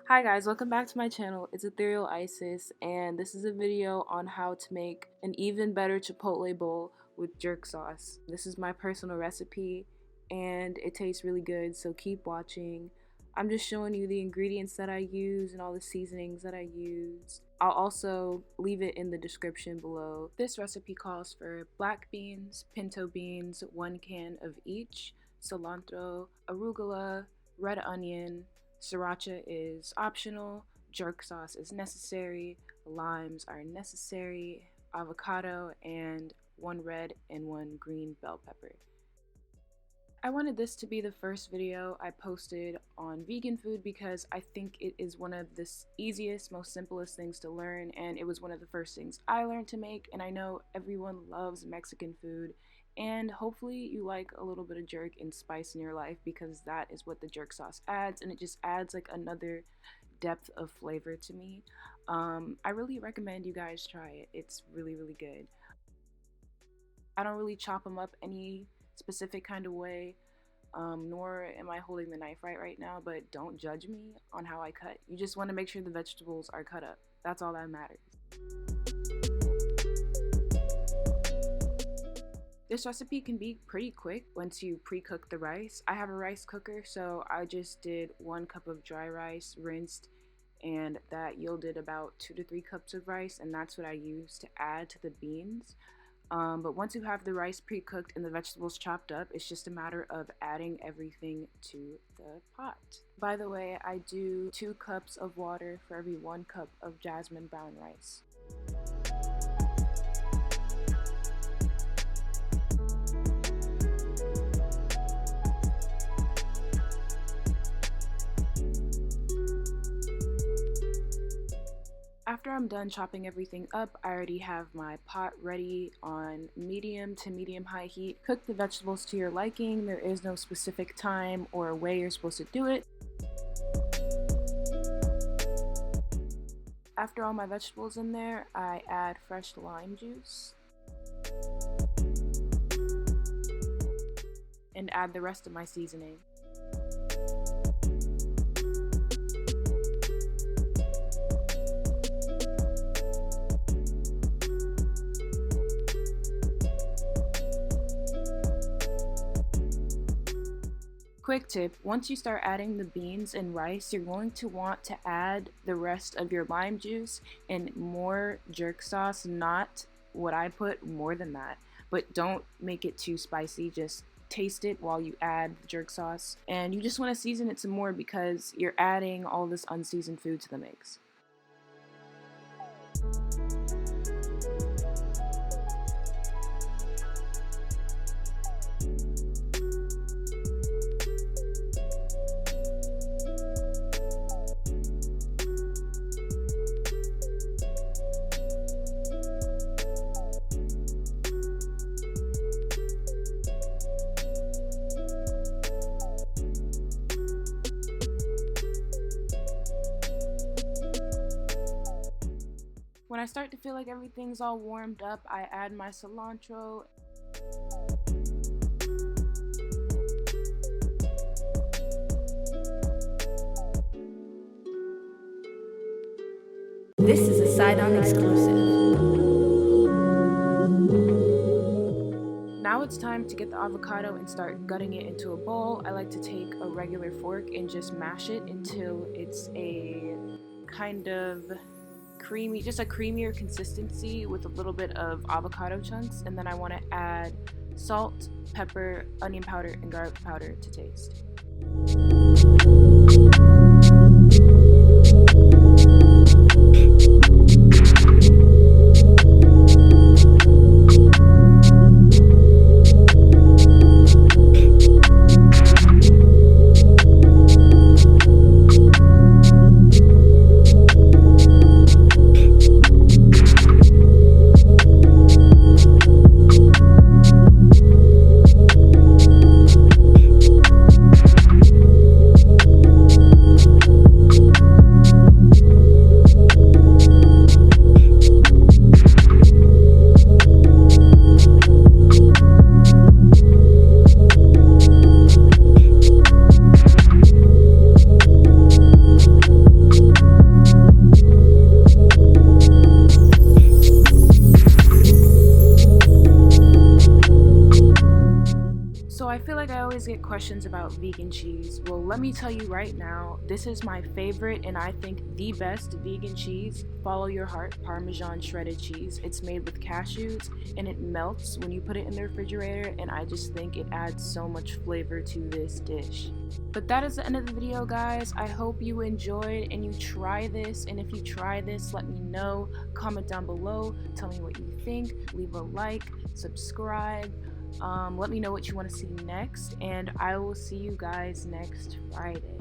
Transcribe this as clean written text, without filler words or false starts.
Hi guys, welcome back to my channel. It's Ethereal Isis, and this is a video on how to make an even better Chipotle bowl with jerk sauce. This is my personal recipe and it tastes really good, so keep watching. I'm just showing you the ingredients that I use and all the seasonings that I use. I'll also leave it in the description below. This recipe calls for black beans, pinto beans, 1 can of each, cilantro, arugula, red onion, Siracha is optional, jerk sauce is necessary, limes are necessary, avocado, and 1 red and 1 green bell pepper. I wanted this to be the first video I posted on vegan food because I think it is one of the easiest, most simplest things to learn, and it was one of the first things I learned to make, and I know everyone loves Mexican food. And hopefully you like a little bit of jerk and spice in your life, because that is what the jerk sauce adds, and it just adds like another depth of flavor to me. I really recommend you guys try it. It's really, really good. I don't really chop them up any specific kind of way, nor am I holding the knife right now, but don't judge me on how I cut. You just want to make sure the vegetables are cut up. That's all that matters. This recipe can be pretty quick once you pre-cook the rice. I have a rice cooker, so I just did 1 cup of dry rice, rinsed, and that yielded about 2 to 3 cups of rice, and that's what I use to add to the beans. But once you have the rice pre-cooked and the vegetables chopped up, it's just a matter of adding everything to the pot. By the way, I do 2 cups of water for every 1 cup of Jasmine brown rice. After I'm done chopping everything up, I already have my pot ready on medium to medium-high heat. Cook the vegetables to your liking. There is no specific time or way you're supposed to do it. After all my vegetables in there, I add fresh lime juice and add the rest of my seasoning. Quick tip, once you start adding the beans and rice, you're going to want to add the rest of your lime juice and more jerk sauce, not what I put, more than that. But don't make it too spicy, just taste it while you add the jerk sauce. And you just want to season it some more because you're adding all this unseasoned food to the mix. When I start to feel like everything's all warmed up, I add my cilantro. This is a SaiDON exclusive. Now it's time to get the avocado and start gutting it into a bowl. I like to take a regular fork and just mash it until it's a kind of creamy, just a creamier consistency with a little bit of avocado chunks. And then I want to add salt, pepper, onion powder, and garlic powder to taste. always get questions about vegan cheese. Well, let me tell you right now, this is my favorite and I think the best vegan cheese. Follow your heart, Parmesan shredded cheese. It's made with cashews and it melts when you put it in the refrigerator, and I just think it adds so much flavor to this dish. But that is the end of the video, guys. I hope you enjoyed and you try this, and if you try this, let me know. Comment down below, tell me what you think, leave a like, subscribe. Let me know what you want to see next, and I will see you guys next Friday.